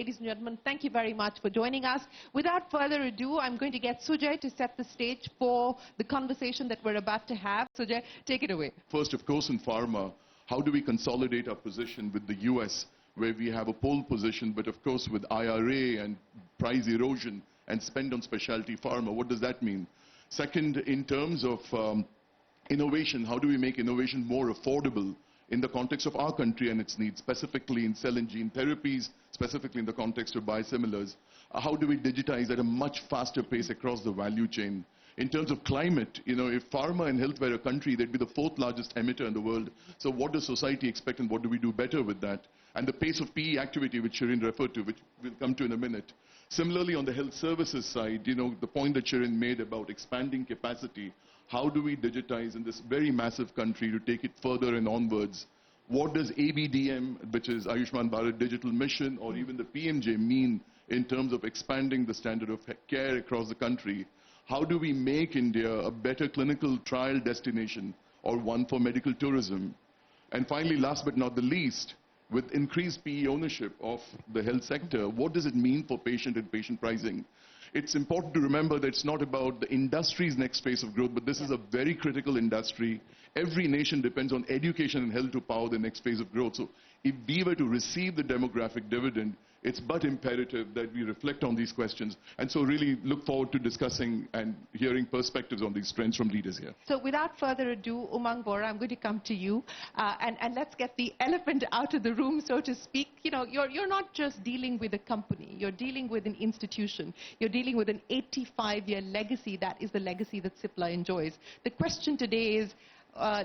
ladies and gentlemen, thank you very much for joining us. Without further ado, I'm going to get Sujay to set the stage for the conversation that we're about to have. Sujay, take it away. First, of course, in pharma, how do we consolidate our position with the US, where we have a pole position, but of course with IRA and price erosion and spend on specialty pharma, what does that mean? Second, in terms of innovation, how do we make innovation more affordable in the context of our country and its needs, specifically in cell and gene therapies, specifically in the context of biosimilars? How do we digitize at a much faster pace across the value chain? In terms of climate, if pharma and health were a country, they'd be the fourth largest emitter in the world. So what does society expect and what do we do better with that? And the pace of PE activity, which Shereen referred to, which we'll come to in a minute. Similarly, on the health services side, the point that Shereen made about expanding capacity, how do we digitize in this very massive country to take it further and onwards? What does ABDM, which is Ayushman Bharat Digital Mission, or even the PMJ mean in terms of expanding the standard of care across the country? How do we make India a better clinical trial destination or one for medical tourism? And finally, last but not the least, with increased PE ownership of the health sector, what does it mean for patient and patient pricing? It's important to remember that it's not about the industry's next phase of growth, but this is a very critical industry. Every nation depends on education and health to power the next phase of growth. So if we were to receive the demographic dividend, it's but imperative that we reflect on these questions. And so really look forward to discussing and hearing perspectives on these trends from leaders here. So without further ado, Umang Bora, I'm going to come to you. And let's get the elephant out of the room, so to speak. You're not just dealing with a company. You're dealing with an institution. You're dealing with an 85-year legacy. That is the legacy that Cipla enjoys. The question today is,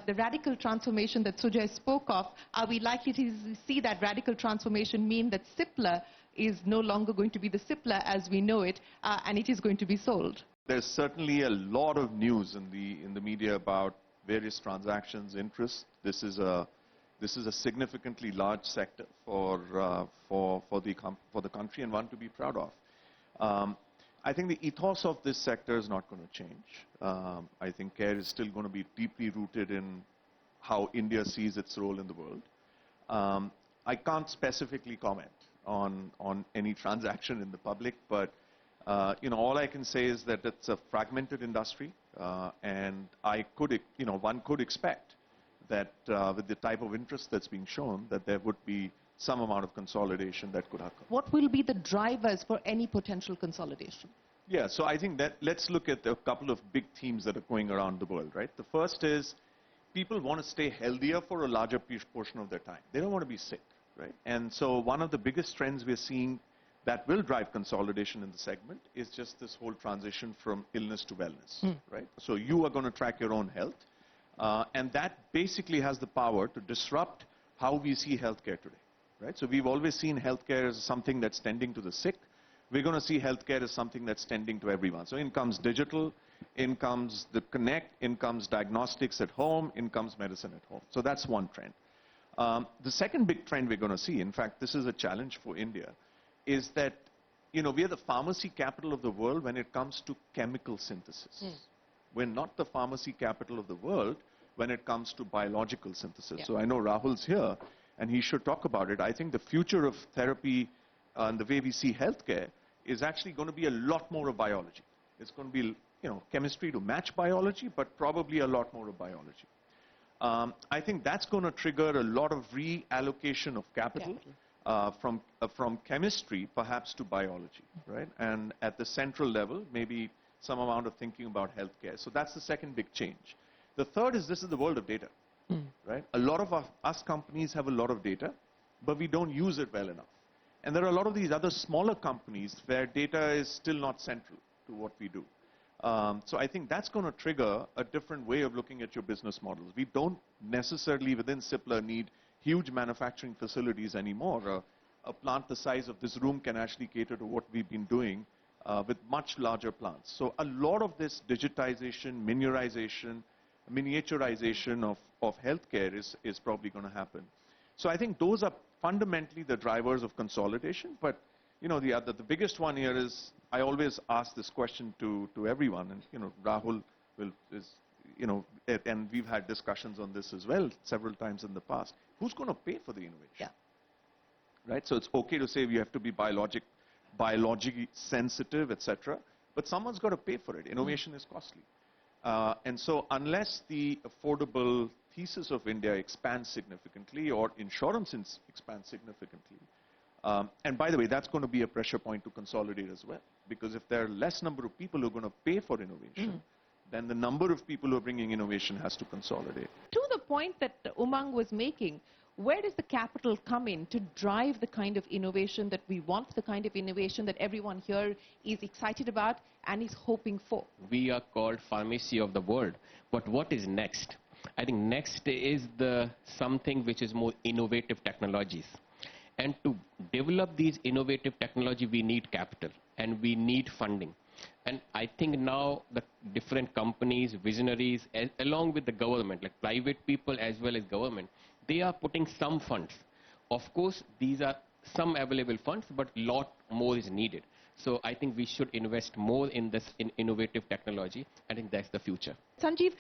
the radical transformation that Sujay spoke of, are we likely to see that radical transformation mean that Cipla is no longer going to be the Cipla as we know it, and it is going to be sold? There's certainly a lot of news in the media about various transactions, interests. This is a significantly large sector for the country, and one to be proud of. I think the ethos of this sector is not going to change. I think care is still going to be deeply rooted in how India sees its role in the world. I can't specifically comment on any transaction in the public, but all I can say is that it's a fragmented industry, and one could expect that with the type of interest that's being shown, that there would be some amount of consolidation that could occur. What will be the drivers for any potential consolidation? Yeah, so I think that let's look at a couple of big themes that are going around the world, right? The first is people want to stay healthier for a larger portion of their time. They don't want to be sick, right? And so one of the biggest trends we're seeing that will drive consolidation in the segment is just this whole transition from illness to wellness, right? So you are going to track your own health, and that basically has the power to disrupt how we see healthcare today. Right? So we've always seen healthcare as something that's tending to the sick. We're going to see healthcare as something that's tending to everyone. So in comes digital, in comes the connect, in comes diagnostics at home, in comes medicine at home. So that's one trend. The second big trend we're going to see, in fact, this is a challenge for India, is that, we are the pharmacy capital of the world when it comes to chemical synthesis. We're not the pharmacy capital of the world when it comes to biological synthesis. Yeah. So I know Rahul's here, and he should talk about it. I think the future of therapy and the way we see healthcare is actually going to be a lot more of biology. It's going to be, chemistry to match biology, but probably a lot more of biology. I think that's going to trigger a lot of reallocation of capital from chemistry, perhaps, to biology, right? And at the central level, maybe some amount of thinking about healthcare. So that's the second big change. The third is this is the world of data. Right? A lot of us companies have a lot of data, but we don't use it well enough. And there are a lot of these other smaller companies where data is still not central to what we do. So I think that's going to trigger a different way of looking at your business models. We don't necessarily within Cipla need huge manufacturing facilities anymore. A plant the size of this room can actually cater to what we've been doing with much larger plants. So a lot of this digitization, miniaturization of healthcare is probably going to happen. So I think those are fundamentally the drivers of consolidation. But the biggest one here is I always ask this question to everyone, and Rahul and we've had discussions on this as well several times in the past. Who's going to pay for the innovation? Yeah. right? So it's okay to say we have to be biologically sensitive, etc. But someone's got to pay for it. Innovation is costly. And so unless the affordable thesis of India expands significantly or insurance expands significantly, and by the way, that's going to be a pressure point to consolidate as well. Because if there are less number of people who are going to pay for innovation, then the number of people who are bringing innovation has to consolidate. To the point that Umang was making, where does the capital come in to drive the kind of innovation that we want, the kind of innovation that everyone here is excited about and is hoping for? We are called pharmacy of the world. But what is next? I think next is something which is more innovative technologies. And to develop these innovative technology, we need capital and we need funding. And I think now the different companies, visionaries, along with the government, like private people as well as government, they are putting some funds. Of course, these are some available funds, but a lot more is needed. So I think we should invest more in this innovative technology. I think that's the future. Sanjeev,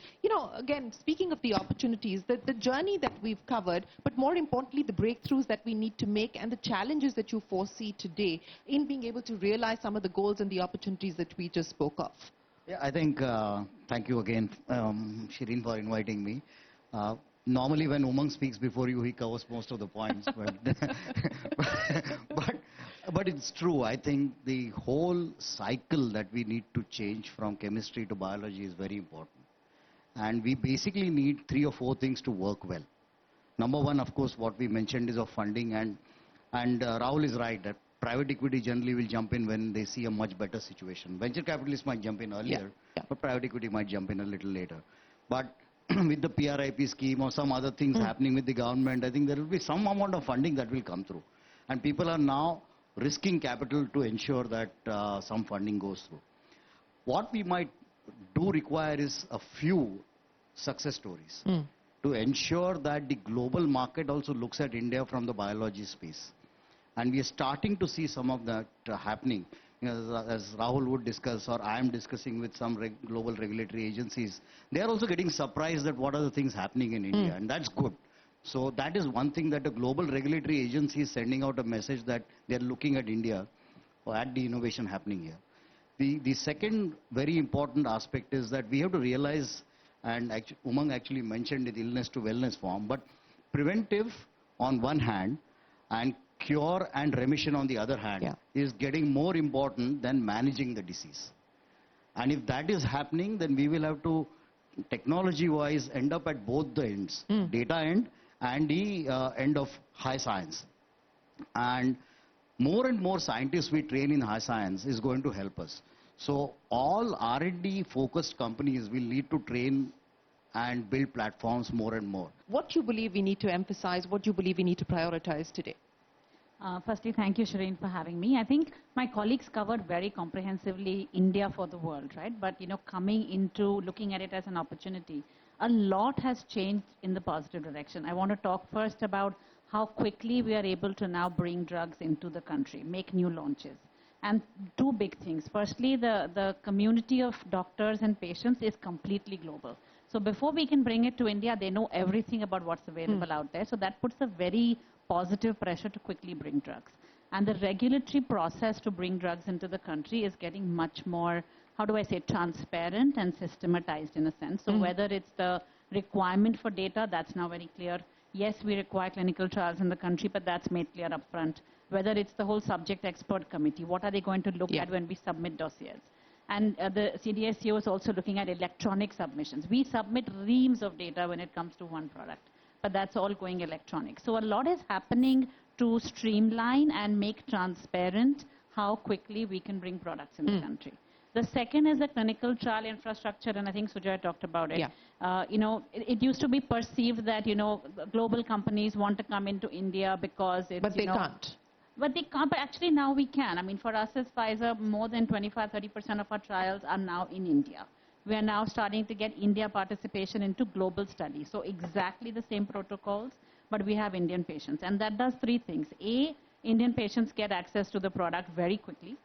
again, speaking of the opportunities, the journey that we've covered, but more importantly, the breakthroughs that we need to make and the challenges that you foresee today in being able to realize some of the goals and the opportunities that we just spoke of. Yeah, I think, thank you again, Shereen, for inviting me. Normally when Umang speaks before you, he covers most of the points. But it's true. I think the whole cycle that we need to change from chemistry to biology is very important. And we basically need 3 or 4 things to work well. Number one, of course, what we mentioned is of funding. And Rahul is right that private equity generally will jump in when they see a much better situation. Venture capitalists might jump in earlier, but private equity might jump in a little later. But with the PRIP scheme or some other things happening with the government, I think there will be some amount of funding that will come through. And people are now risking capital to ensure that some funding goes through. What we might do require is a few success stories to ensure that the global market also looks at India from the biology space. And we are starting to see some of that happening. As Rahul would discuss, or I am discussing with some global regulatory agencies, they are also getting surprised at what are the things happening in India, and that's good. So that is one thing that the global regulatory agency is sending out a message that they are looking at India or at the innovation happening here. The second very important aspect is that we have to realize, and Umang actually mentioned the illness to wellness form, but preventive on one hand and cure and remission on the other hand is getting more important than managing the disease. And if that is happening, then we will have to, technology-wise, end up at both the ends, data end and the end of high science. And more scientists we train in high science is going to help us. So all R&D focused companies will need to train and build platforms more and more. What do you believe we need to emphasize? What do you believe we need to prioritize today? Firstly, thank you, Shereen, for having me. I think my colleagues covered very comprehensively India for the world, right? But, coming into looking at it as an opportunity, a lot has changed in the positive direction. I want to talk first about how quickly we are able to now bring drugs into the country, make new launches. And 2 big things. Firstly, the community of doctors and patients is completely global. So before we can bring it to India, they know everything about what's available out there. So that puts a very positive pressure to quickly bring drugs. And the regulatory process to bring drugs into the country is getting much more, how do I say, transparent and systematized in a sense. So whether it's the requirement for data, that's now very clear. Yes, we require clinical trials in the country, but that's made clear up front. Whether it's the whole subject expert committee, what are they going to look at when we submit dossiers? And the CDSCO is also looking at electronic submissions. We submit reams of data when it comes to one product, but that's all going electronic. So a lot is happening to streamline and make transparent how quickly we can bring products in the country. The second is the clinical trial infrastructure, and I think Sujay talked about it. It used to be perceived that, global companies want to come into India because it's, But they can't. But they can't, but actually now we can. I mean, for us as Pfizer, more than 25-30% of our trials are now in India. We are now starting to get India participation into global studies. So exactly the same protocols, but we have Indian patients. And that does 3 things. A, Indian patients get access to the product very quickly.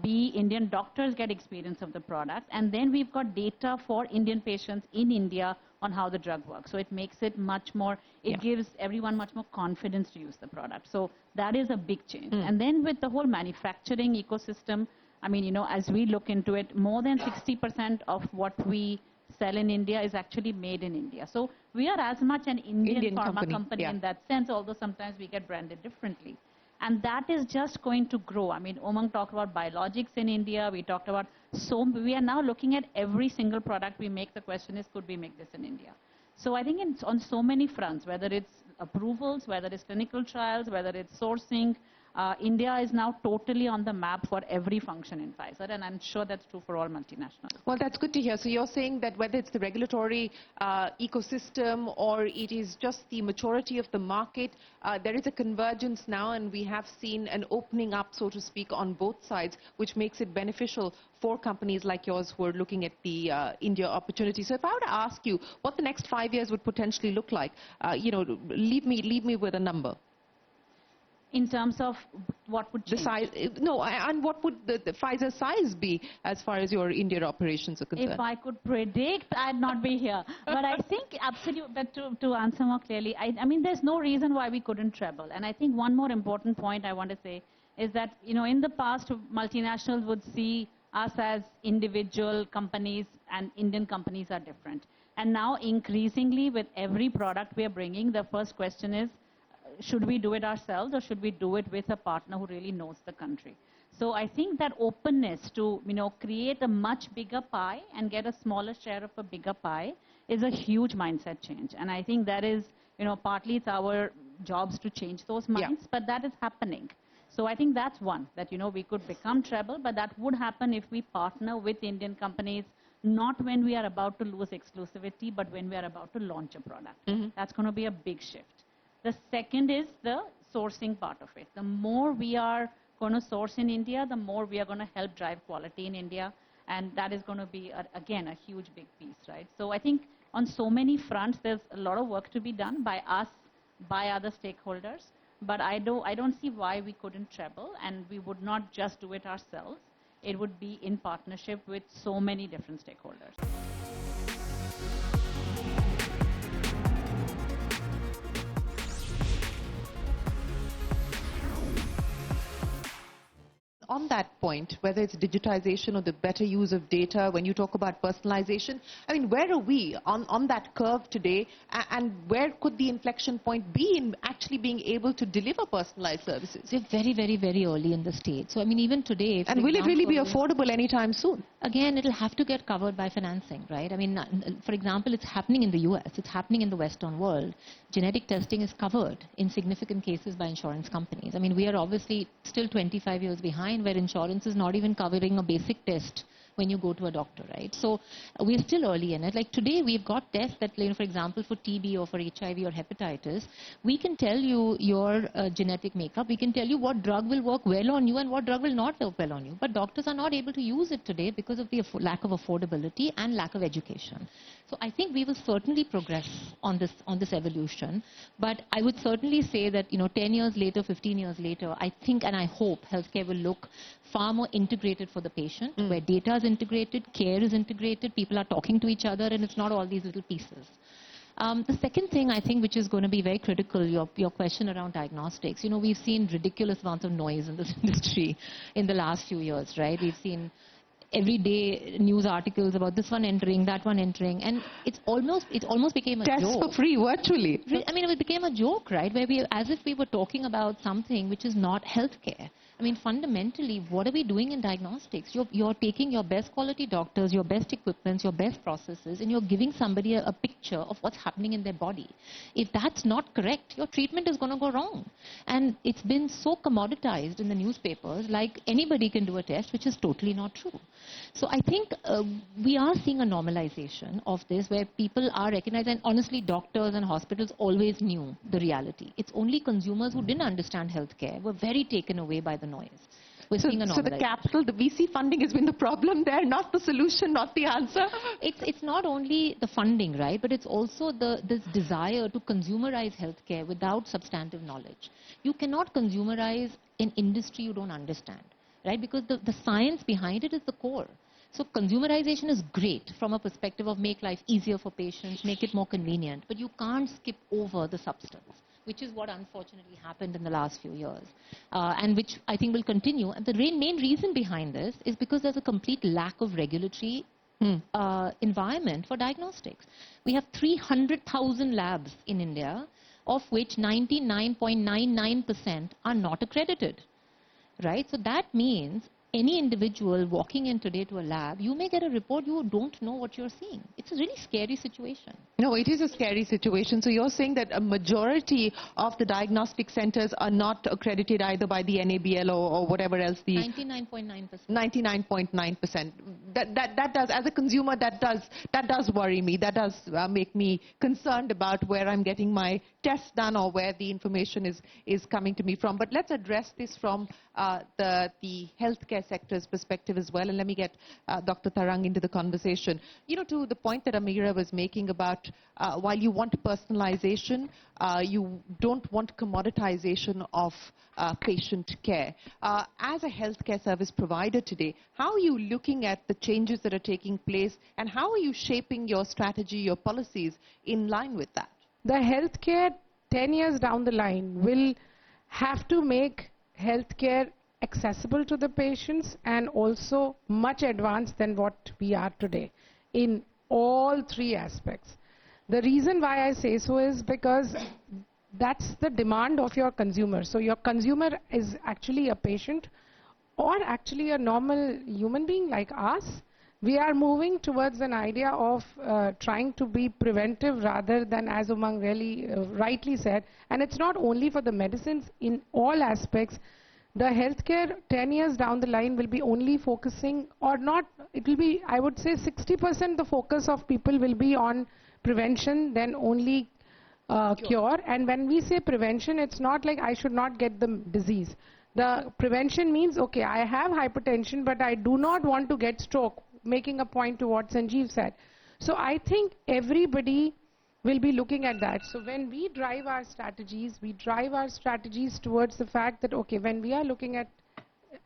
B, Indian doctors get experience of the product. And then we've got data for Indian patients in India on how the drug works. So it makes it much more, it gives everyone much more confidence to use the product. So that is a big change. And then with the whole manufacturing ecosystem, I mean, you know, as we look into it, more than 60% of what we sell in India is actually made in India. So we are as much an Indian pharma company in that sense, although sometimes we get branded differently. And that is just going to grow. I mean, Umang talked about biologics in India. We talked about, we are now looking at every single product we make. The question is, could we make this in India? So I think it's on so many fronts, whether it's approvals, whether it's clinical trials, whether it's sourcing, India is now totally on the map for every function in Pfizer, and I'm sure that's true for all multinationals. Well, that's good to hear. So you're saying that whether it's the regulatory ecosystem or it is just the maturity of the market, there is a convergence now, and we have seen an opening up, so to speak, on both sides, which makes it beneficial for companies like yours who are looking at the India opportunity. So if I were to ask you what the next 5 years would potentially look like, you know, leave me with a number. In terms of what would change? The size, no, and what would the Pfizer size be as far as your India operations are concerned? If I could predict, I'd not be here. But I think absolutely, but to answer more clearly, I mean, there's no reason why we couldn't treble. And I think one more important point I want to say is that, you know, in the past, multinationals would see us as individual companies, and Indian companies are different. And now increasingly with every product we are bringing, the first question is, should we do it ourselves or should we do it with a partner who really knows the country? So I think that openness to, you know, create a much bigger pie and get a smaller share of a bigger pie is a huge mindset change. And I think that is, you know, partly it's our jobs to change those minds, but that is happening. So I think that's one, that, you know, we could become treble, but that would happen if we partner with Indian companies, not when we are about to lose exclusivity, but when we are about to launch a product. That's going to be a big shift. The second is the sourcing part of it. The more we are going to source in India, the more we are going to help drive quality in India. And that is going to be, again, a huge big piece, right? So I think on so many fronts, there's a lot of work to be done by us, by other stakeholders. But I don't see why we couldn't treble, and we would not just do it ourselves. It would be in partnership with so many different stakeholders. On that point, whether it's digitization or the better use of data, when you talk about personalization, I mean, where are we on that curve today, and where could the inflection point be in actually being able to deliver personalized services? We're very, very, very early in the stage. So, I mean, even today... And will it really be affordable anytime soon? Again, it'll have to get covered by financing, right? I mean, for example, it's happening in the US, it's happening in the Western world. Genetic testing is covered in significant cases by insurance companies. I mean, we are obviously still 25 years behind, where insurance is not even covering a basic test when you go to a doctor, right? So we're still early in it. Like today, we've got tests that, you know, for example, for TB or for HIV or hepatitis, we can tell you your genetic makeup. We can tell you what drug will work well on you and what drug will not work well on you. But doctors are not able to use it today because of the lack of affordability and lack of education. So I think we will certainly progress on this evolution. But I would certainly say that, you know, 10 years later, 15 years later, I think and I hope healthcare will look far more integrated for the patient, where data is integrated, care is integrated, people are talking to each other, and it's not all these little pieces. The second thing I think which is going to be very critical, your question around diagnostics. You know, we've seen ridiculous amounts of noise in this industry in the last few years, right? We've seen everyday news articles about this one entering, that one entering, and it almost became a joke. Tests for free virtually. I mean, it became a joke, right? Where as if we were talking about something which is not healthcare. I mean, fundamentally, what are we doing in diagnostics? You're taking your best quality doctors, your best equipments, your best processes, and you're giving somebody a picture of what's happening in their body. If that's not correct, your treatment is going to go wrong. And it's been so commoditized in the newspapers, like anybody can do a test, which is totally not true. So I think we are seeing a normalization of this, where people are recognizing, and honestly, doctors and hospitals always knew the reality. It's only consumers who didn't understand healthcare were very taken away by the noise. We're seeing a normalization. So the capital, the VC funding has been the problem there, not the solution, not the answer? It's not only the funding, right, but it's also this desire to consumerize healthcare without substantive knowledge. You cannot consumerize an industry you don't understand, right, because the science behind it is the core. So consumerization is great from a perspective of make life easier for patients, make it more convenient, but you can't skip over the substance, which is what unfortunately happened in the last few years, and which I think will continue. And the main reason behind this is because there's a complete lack of regulatory environment for diagnostics. We have 300,000 labs in India, of which 99.99% are not accredited, right? So that means any individual walking in today to a lab, you may get a report, you don't know what you're seeing. It's a really scary situation. No, it is a scary situation. So you're saying that a majority of the diagnostic centers are not accredited either by the NABL or whatever else the... 99.9%. 99.9%. That does, as a consumer, that does worry me. That does make me concerned about where I'm getting my tests done or where the information is coming to me from. But let's address this from the healthcare sector's perspective as well. And let me get Dr. Tarang into the conversation. You know, to the point that Amira was making about while you want personalization, you don't want commoditization of patient care. As a healthcare service provider today, how are you looking at the changes that are taking place, and how are you shaping your strategy, your policies in line with that? The healthcare 10 years down the line will have to make healthcare accessible to the patients and also much advanced than what we are today in all three aspects. The reason why I say so is because that's the demand of your consumer. So your consumer is actually a patient or actually a normal human being like us. We are moving towards an idea of trying to be preventive rather than, as Umang really rightly said, and it's not only for the medicines, in all aspects. The healthcare 10 years down the line will be only focusing, or not, it will be, I would say 60% the focus of people will be on prevention, then only cure. And when we say prevention, it's not like I should not get the disease. The prevention means, okay, I have hypertension, but I do not want to get stroke, making a point to what Sanjeev said. So I think everybody will be looking at that. So when we drive our strategies towards the fact that, okay, when we are looking at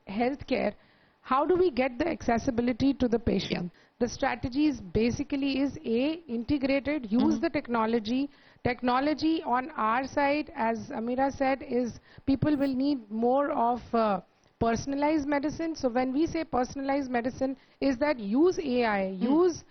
healthcare, how do we get the accessibility to the patient? Yeah. The strategies basically is integrated, use the technology. Technology on our side, as Amira said, is people will need more of personalized medicine. So when we say personalized medicine, is that use AI, use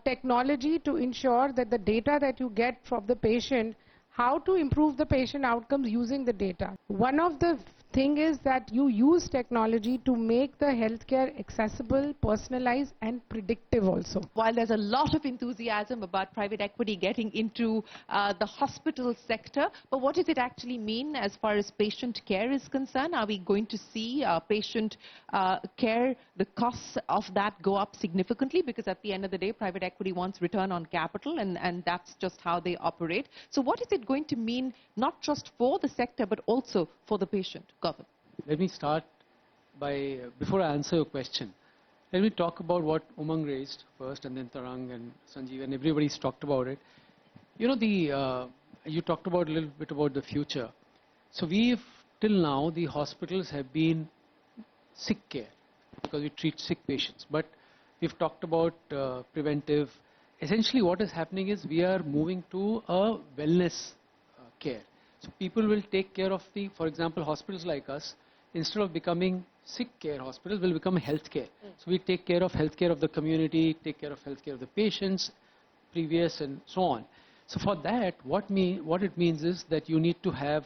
technology to ensure that the data that you get from the patient, how to improve the patient outcomes using the data. One of the thing is that you use technology to make the healthcare accessible, personalized and predictive also. While there's a lot of enthusiasm about private equity getting into the hospital sector, but what does it actually mean as far as patient care is concerned? Are we going to see patient care, the costs of that go up significantly? Because at the end of the day, private equity wants return on capital, and that's just how they operate. So what is it going to mean, not just for the sector, but also for the patient? Government. Let me start by, before I answer your question, let me talk about what Umang raised first, and then Tarang and Sanjeev and everybody's talked about it. You know, you talked about a little bit about the future. So till now, the hospitals have been sick care because we treat sick patients. But we've talked about preventive. Essentially what is happening is we are moving to a wellness care. So people will take care of for example, hospitals like us, instead of becoming sick care hospitals, will become health care. So we take care of healthcare of the community, take care of healthcare of the patients, previous and so on. So for that, what it means is that you need to have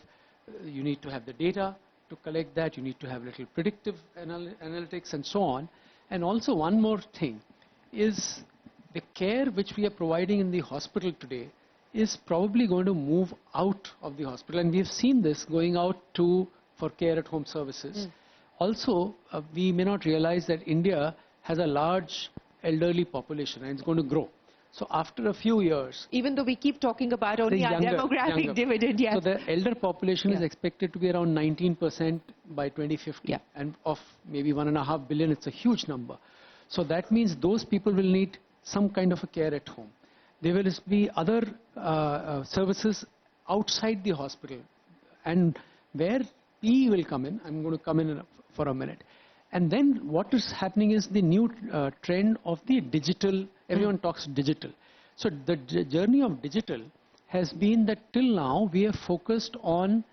the data to collect that. You need to have little predictive analytics and so on. And also one more thing is the care which we are providing in the hospital today is probably going to move out of the hospital, and we've seen this going out for care at home services. Also, we may not realize that India has a large elderly population and it's going to grow. So after a few years, even though we keep talking about only our demographic dividend, yes. So the elder population is expected to be around 19% by 2050, and of maybe 1.5 billion, it's a huge number. So that means those people will need some kind of a care at home. There will be other services outside the hospital, and where PE will come in. I'm going to come in for a minute. And then what is happening is the new trend of the digital, everyone talks digital. So the journey of digital has been that till now we have focused on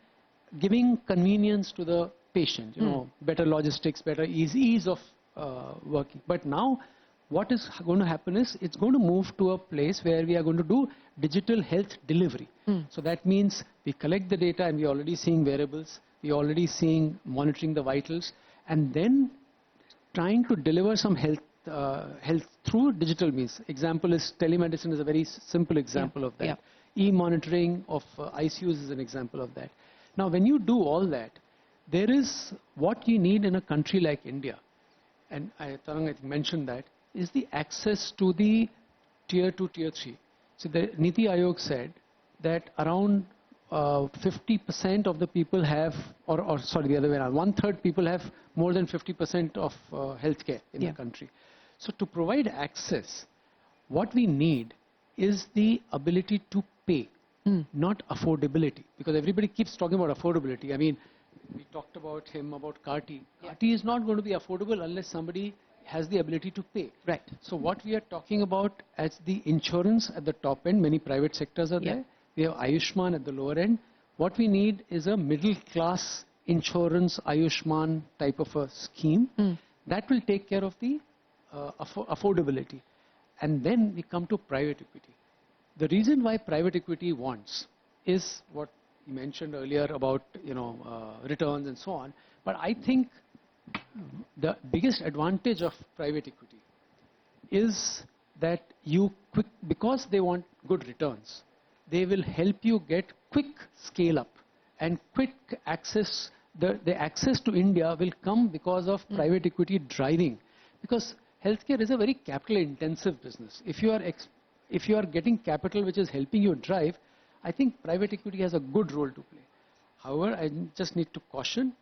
giving convenience to the patient, better logistics, better ease of working. But now what is going to happen is it's going to move to a place where we are going to do digital health delivery. So that means we collect the data and we're already seeing variables, we're already seeing monitoring the vitals, and then trying to deliver some health through digital means. Example is telemedicine is a very simple example of that. E-monitoring of ICUs is an example of that. Now when you do all that, there is what you need in a country like India, and Tarang I think mentioned that, is the access to the tier 2, tier 3. So the Niti Aayog said that around 50% of the people have, or sorry, the other way around, 1/3 people have more than 50% of healthcare in the country. So to provide access, what we need is the ability to pay, not affordability. Because everybody keeps talking about affordability. I mean, we talked about CAR-T. CAR-T is not going to be affordable unless somebody has the ability to pay. Right. So what we are talking about as the insurance at the top end, many private sectors are there. We have Ayushman at the lower end. What we need is a middle class insurance Ayushman type of a scheme that will take care of the affordability. And then we come to private equity. The reason why private equity wants is what you mentioned earlier about returns and so on. But I think the biggest advantage of private equity is that because they want good returns, they will help you get quick scale up and quick access. The access to India will come because of private equity driving. Because healthcare is a very capital intensive business. If you are getting capital which is helping you drive, I think private equity has a good role to play. However, I just need to caution,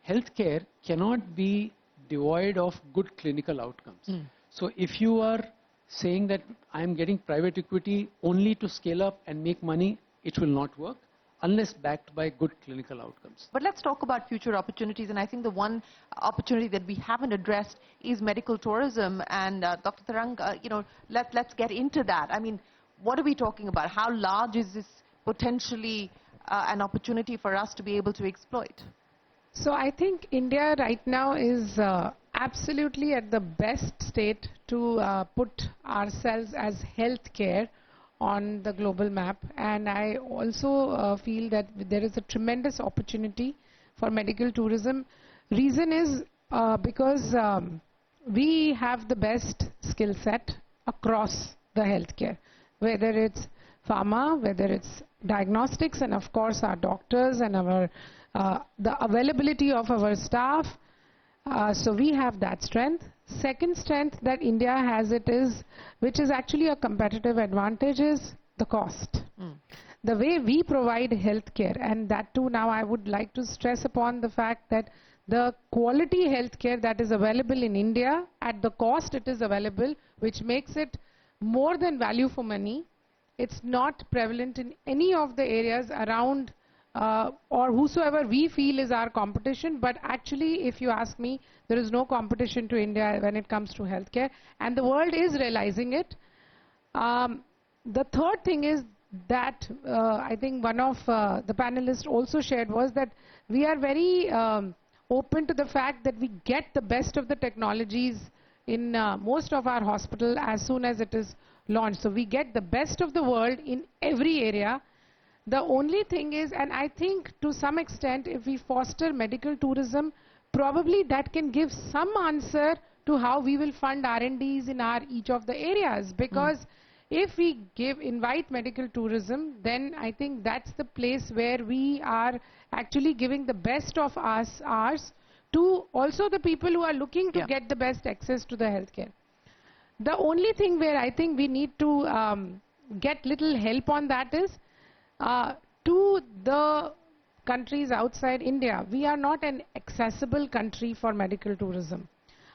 healthcare cannot be devoid of good clinical outcomes. So if you are saying that I am getting private equity only to scale up and make money, it will not work unless backed by good clinical outcomes. But let's talk about future opportunities, and I think the one opportunity that we haven't addressed is medical tourism. And Dr. Tarang, let's get into that. I mean, what are we talking about? How large is this potentially an opportunity for us to be able to exploit? So I think India right now is absolutely at the best state to put ourselves as healthcare on the global map, and I also feel that there is a tremendous opportunity for medical tourism. Reason is because we have the best skill set across the healthcare, whether it's pharma, whether it's diagnostics, and of course our doctors and our the availability of our staff. So we have that strength. Second strength that India has which is actually a competitive advantage, is the cost. The way we provide healthcare, and that too now I would like to stress upon the fact that the quality healthcare that is available in India at the cost it is available, which makes it more than value for money. It's not prevalent in any of the areas around or whosoever we feel is our competition. But actually, if you ask me, there is no competition to India when it comes to healthcare, and the world is realizing it. The third thing is that I think one of the panelists also shared was that we are very open to the fact that we get the best of the technologies in most of our hospital as soon as it is launched. So we get the best of the world in every area. The only thing is, and I think to some extent if we foster medical tourism, probably that can give some answer to how we will fund R&Ds in each of the areas. Because if we invite medical tourism, then I think that's the place where we are actually giving the best of ours to also the people who are looking to get the best access to the healthcare. The only thing where I think we need to get little help on that is to the countries outside India. We are not an accessible country for medical tourism.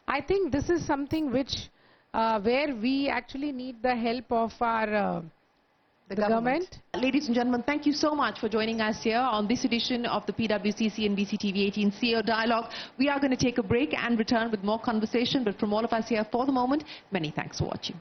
I think this is something which where we actually need the help of our The government. Ladies and gentlemen, thank you so much for joining us here on this edition of the PwC CNBC TV 18 CEO Dialogue. We are going to take a break and return with more conversation, but from all of us here for the moment, many thanks for watching.